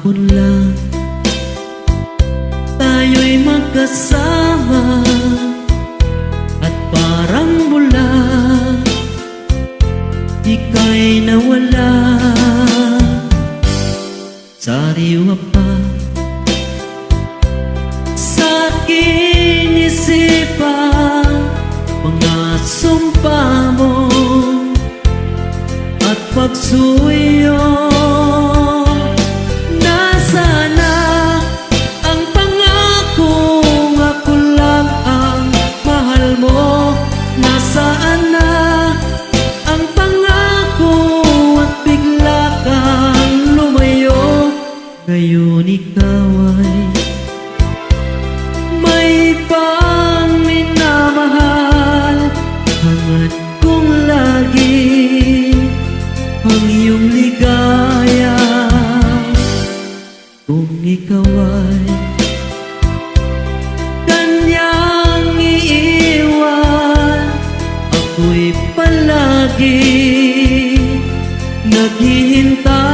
Kahapon lang tayo'y magkasama, at parang mula ika'y nawala. Sariwa pa sa aking isipan mga sumpa mo at pagsuyo. Nasaan na ang pangakong ako lang ang mahal mo? Nasaan na ang pangako at bigla kang lumayo? Ngayon ikaw ay may ibang minamahal. Hangad kong lagi ang iyong ligaya. Kung ikaw ay kanyang iiwan, ako'y palagi naghihintay.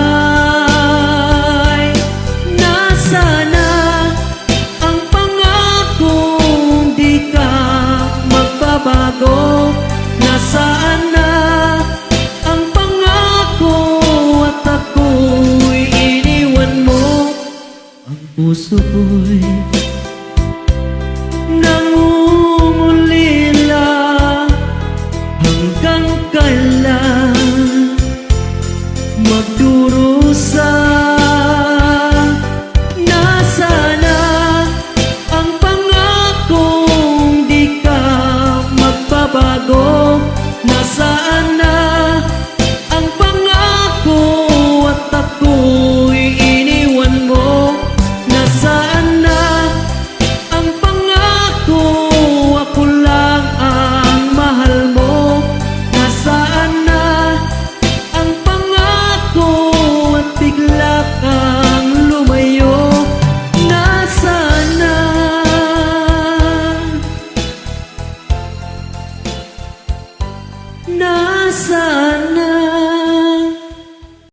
Nasaan na ang pangakong di ka magbabago? Nasaan na ang pangako at ako'y iniwan mo? Ang puso ko'y nangungulila. Hanggang kailan magdurusa? Nasaan na ang pangakong di ka magbabago? Nasaan